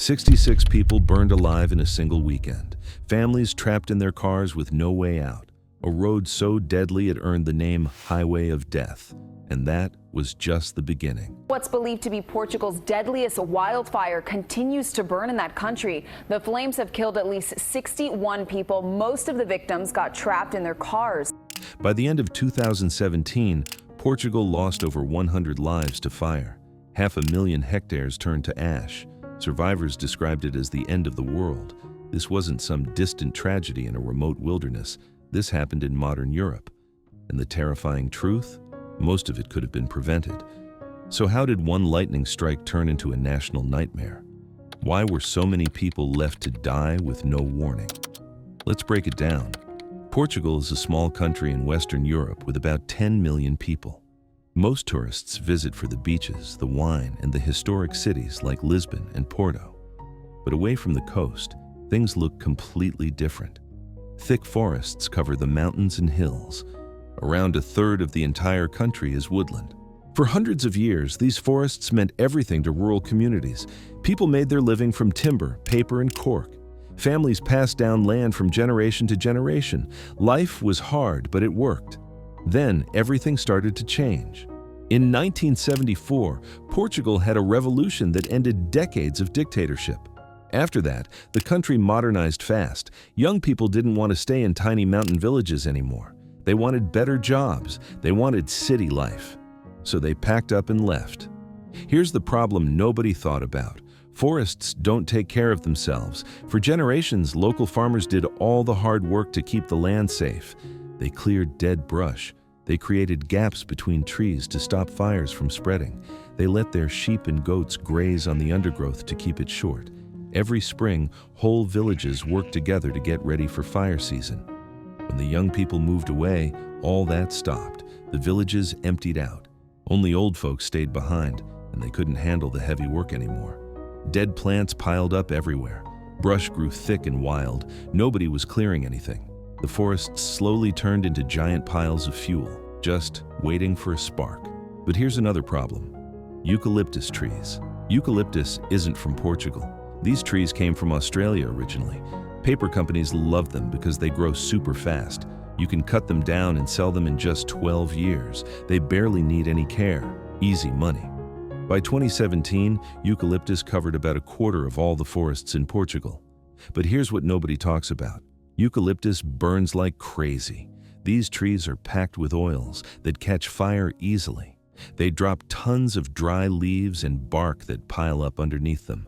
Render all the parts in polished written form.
66 people burned alive in a single weekend. Families trapped in their cars with no way out. A road so deadly it earned the name Highway of Death. And that was just the beginning. What's believed to be Portugal's deadliest wildfire continues to burn in that country. The flames have killed at least 61 people. Most of the victims got trapped in their cars. By the end of 2017, Portugal lost over 100 lives to fire. 500,000 hectares turned to ash. Survivors described it as the end of the world. This wasn't some distant tragedy in a remote wilderness. This happened in modern Europe. And the terrifying truth? Most of it could have been prevented. So how did one lightning strike turn into a national nightmare? Why were so many people left to die with no warning? Let's break it down. Portugal is a small country in Western Europe with about 10 million people. Most tourists visit for the beaches, the wine, and the historic cities like Lisbon and Porto. But away from the coast, things look completely different. Thick forests cover the mountains and hills. Around a third of the entire country is woodland. For hundreds of years, these forests meant everything to rural communities. People made their living from timber, paper, and cork. Families passed down land from generation to generation. Life was hard, but it worked. Then everything started to change. In 1974, Portugal had a revolution that ended decades of dictatorship. After that, the country modernized fast. Young people didn't want to stay in tiny mountain villages anymore. They wanted better jobs. They wanted city life. So they packed up and left. Here's the problem nobody thought about. Forests don't take care of themselves. For generations, local farmers did all the hard work to keep the land safe. They cleared dead brush. They created gaps between trees to stop fires from spreading. They let their sheep and goats graze on the undergrowth to keep it short. Every spring, whole villages worked together to get ready for fire season. When the young people moved away, all that stopped. The villages emptied out. Only old folks stayed behind, and they couldn't handle the heavy work anymore. Dead plants piled up everywhere. Brush grew thick and wild. Nobody was clearing anything. The forests slowly turned into giant piles of fuel, just waiting for a spark. But here's another problem. Eucalyptus trees. Eucalyptus isn't from Portugal. These trees came from Australia originally. Paper companies love them because they grow super fast. You can cut them down and sell them in just 12 years. They barely need any care. Easy money. By 2017, eucalyptus covered about a quarter of all the forests in Portugal. But here's what nobody talks about. Eucalyptus burns like crazy. These trees are packed with oils that catch fire easily. They drop tons of dry leaves and bark that pile up underneath them.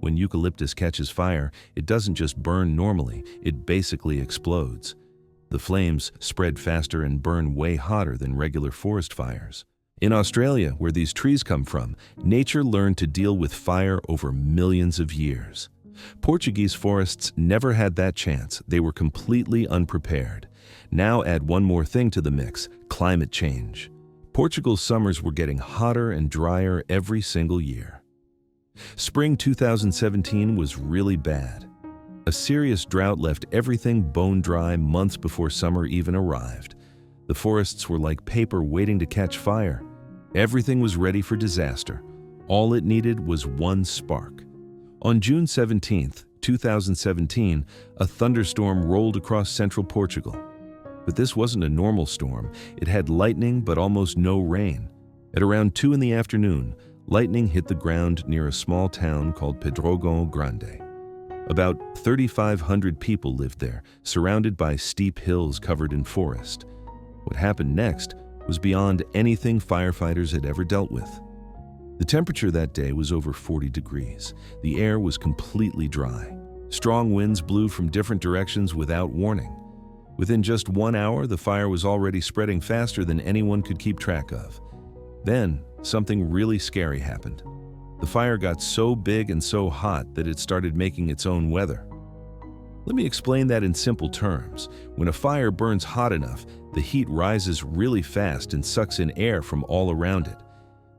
When eucalyptus catches fire, it doesn't just burn normally, it basically explodes. The flames spread faster and burn way hotter than regular forest fires. In Australia, where these trees come from, nature learned to deal with fire over millions of years. Portuguese forests never had that chance. They were completely unprepared. Now add one more thing to the mix: climate change. Portugal's summers were getting hotter and drier every single year. Spring 2017 was really bad. A serious drought left everything bone dry months before summer even arrived. The forests were like paper waiting to catch fire. Everything was ready for disaster. All it needed was one spark. On June 17, 2017, a thunderstorm rolled across central Portugal. But this wasn't a normal storm. It had lightning but almost no rain. At around 2 in the afternoon, lightning hit the ground near a small town called Portugal Grande. About 3,500 people lived there, surrounded by steep hills covered in forest. What happened next was beyond anything firefighters had ever dealt with. The temperature that day was over 40 degrees. The air was completely dry. Strong winds blew from different directions without warning. Within just 1 hour, the fire was already spreading faster than anyone could keep track of. Then, something really scary happened. The fire got so big and so hot that it started making its own weather. Let me explain that in simple terms. When a fire burns hot enough, the heat rises really fast and sucks in air from all around it.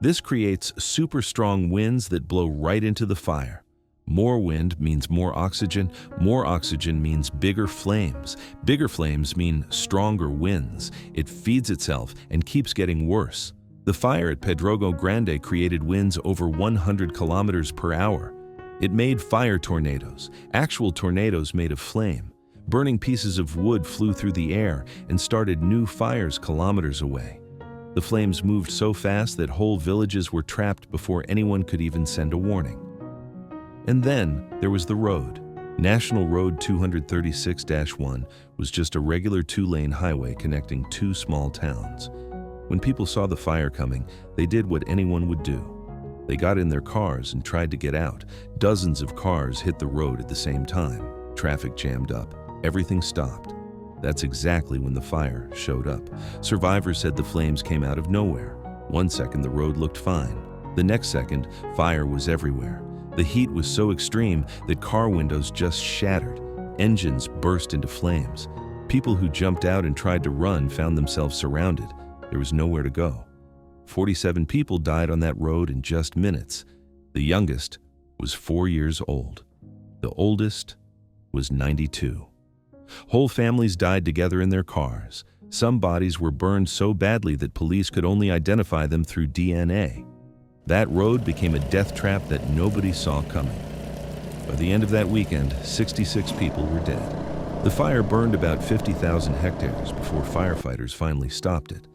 This creates super strong winds that blow right into the fire. More wind means more oxygen means bigger flames. Bigger flames mean stronger winds. It feeds itself and keeps getting worse. The fire at Portugal Grande created winds over 100 kilometers per hour. It made fire tornadoes, actual tornadoes made of flame. Burning pieces of wood flew through the air and started new fires kilometers away. The flames moved so fast that whole villages were trapped before anyone could even send a warning. And then there was the road. National Road 236-1 was just a regular two-lane highway connecting two small towns. When people saw the fire coming, they did what anyone would do. They got in their cars and tried to get out. Dozens of cars hit the road at the same time. Traffic jammed up. Everything stopped. That's exactly when the fire showed up. Survivors said the flames came out of nowhere. One second the road looked fine. The next second, fire was everywhere. The heat was so extreme that car windows just shattered. Engines burst into flames. People who jumped out and tried to run found themselves surrounded. There was nowhere to go. 47 people died on that road in just minutes. The youngest was 4 years old. The oldest was 92. Whole families died together in their cars. Some bodies were burned so badly that police could only identify them through DNA. That road became a death trap that nobody saw coming. By the end of that weekend, 66 people were dead. The fire burned about 50,000 hectares before firefighters finally stopped it.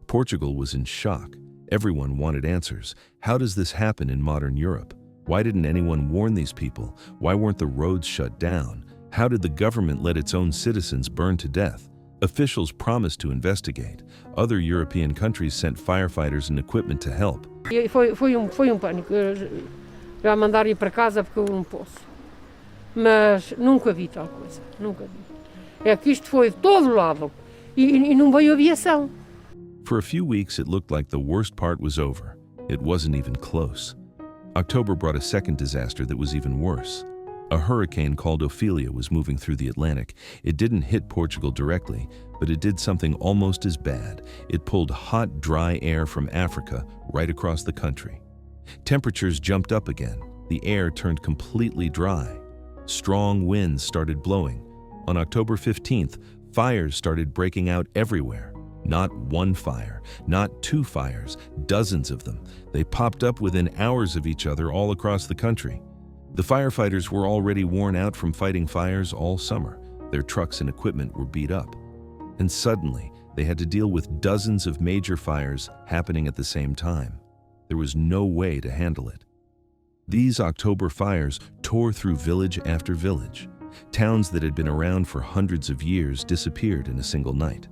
Portugal was in shock. Everyone wanted answers. How does this happen in modern Europe? Why didn't anyone warn these people? Why weren't the roads shut down? How did the government let its own citizens burn to death? Officials promised to investigate. Other European countries sent firefighters and equipment to help. Foi pânico. Eu já mandaram ir para casa porque eu não posso. Mas nunca vi tal coisa. Nunca vi. É que isto foi de todo lado. E não veio aviação. For a few weeks, it looked like the worst part was over. It wasn't even close. October brought a second disaster that was even worse. A hurricane called Ophelia was moving through the Atlantic. It didn't hit Portugal directly, but it did something almost as bad. It pulled hot, dry air from Africa right across the country. Temperatures jumped up again. The air turned completely dry. Strong winds started blowing. On October 15th, fires started breaking out everywhere. Not one fire, not two fires, dozens of them. They popped up within hours of each other all across the country. The firefighters were already worn out from fighting fires all summer. Their trucks and equipment were beat up. And suddenly, they had to deal with dozens of major fires happening at the same time. There was no way to handle it. These October fires tore through village after village. Towns that had been around for hundreds of years disappeared in a single night.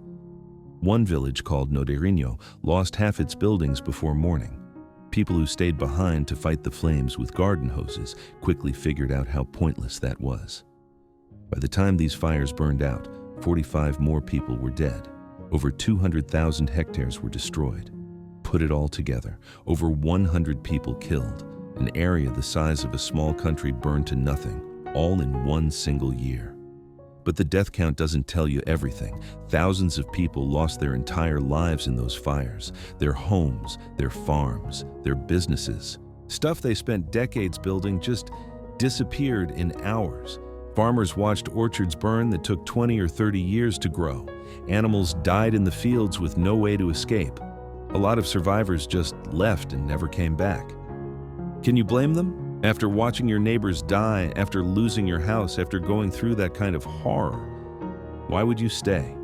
One village called Nodeirinho lost half its buildings before morning. People who stayed behind to fight the flames with garden hoses quickly figured out how pointless that was. By the time these fires burned out, 45 more people were dead. Over 200,000 hectares were destroyed. Put it all together, over 100 people killed. An area the size of a small country burned to nothing, all in one single year. But the death count doesn't tell you everything. Thousands of people lost their entire lives in those fires. Their homes, their farms, their businesses. Stuff they spent decades building just disappeared in hours. Farmers watched orchards burn that took 20 or 30 years to grow. Animals died in the fields with no way to escape. A lot of survivors just left and never came back. Can you blame them? After watching your neighbors die, after losing your house, after going through that kind of horror, why would you stay?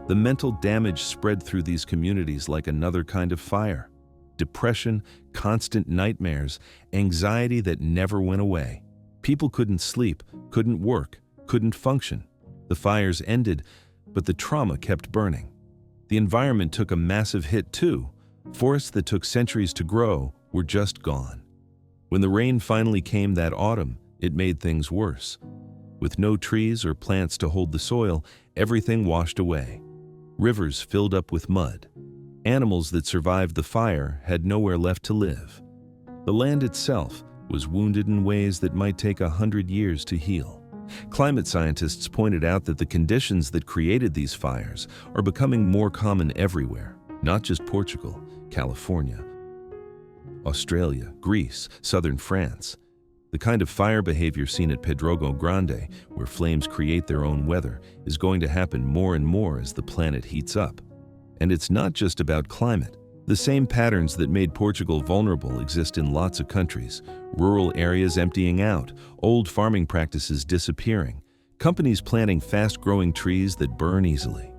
The mental damage spread through these communities like another kind of fire. Depression, constant nightmares, anxiety that never went away. People couldn't sleep, couldn't work, couldn't function. The fires ended, but the trauma kept burning. The environment took a massive hit too. Forests that took centuries to grow were just gone. When the rain finally came that autumn, it made things worse. With no trees or plants to hold the soil, everything washed away. Rivers filled up with mud. Animals that survived the fire had nowhere left to live. The land itself was wounded in ways that might take 100 years to heal. Climate scientists pointed out that the conditions that created these fires are becoming more common everywhere, not just Portugal, California, Australia, Greece, southern France. The kind of fire behavior seen at Pedrógão Grande, where flames create their own weather, is going to happen more and more as the planet heats up. And it's not just about climate. The same patterns that made Portugal vulnerable exist in lots of countries. Rural areas emptying out, old farming practices disappearing, companies planting fast-growing trees that burn easily.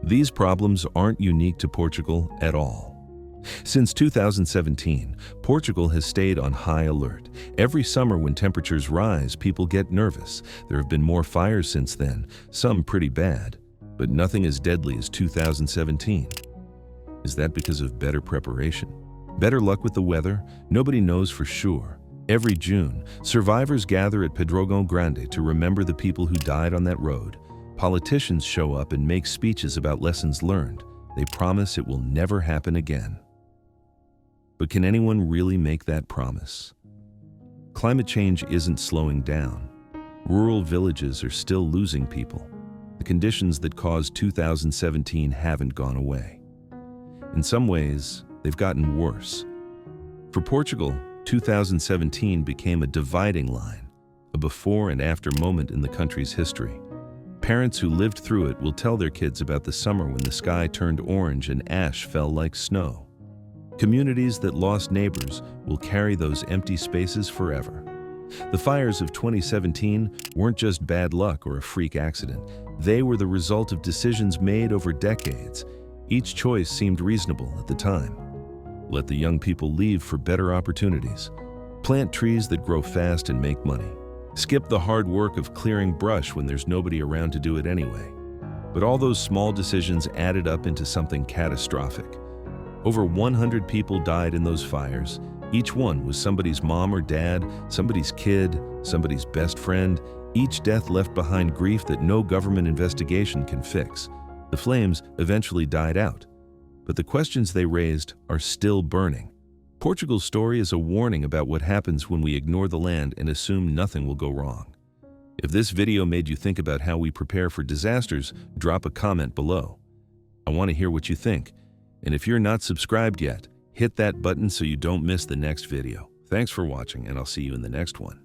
These problems aren't unique to Portugal at all. Since 2017, Portugal has stayed on high alert. Every summer when temperatures rise, people get nervous. There have been more fires since then, some pretty bad, but nothing as deadly as 2017. Is that because of better preparation? Better luck with the weather? Nobody knows for sure. Every June, survivors gather at Pedrógão Grande to remember the people who died on that road. Politicians show up and make speeches about lessons learned. They promise it will never happen again. But can anyone really make that promise? Climate change isn't slowing down. Rural villages are still losing people. The conditions that caused 2017 haven't gone away. In some ways, they've gotten worse. For Portugal, 2017 became a dividing line, a before and after moment in the country's history. Parents who lived through it will tell their kids about the summer when the sky turned orange and ash fell like snow. Communities that lost neighbors will carry those empty spaces forever. The fires of 2017 weren't just bad luck or a freak accident. They were the result of decisions made over decades. Each choice seemed reasonable at the time. Let the young people leave for better opportunities. Plant trees that grow fast and make money. Skip the hard work of clearing brush when there's nobody around to do it anyway. But all those small decisions added up into something catastrophic. Over 100 people died in those fires. Each one was somebody's mom or dad, somebody's kid, somebody's best friend. Each death left behind grief that no government investigation can fix. The flames eventually died out, but the questions they raised are still burning. Portugal's story is a warning about what happens when we ignore the land and assume nothing will go wrong. If this video made you think about how we prepare for disasters, drop a comment below. I want to hear what you think. And if you're not subscribed yet, hit that button so you don't miss the next video. Thanks for watching, and I'll see you in the next one.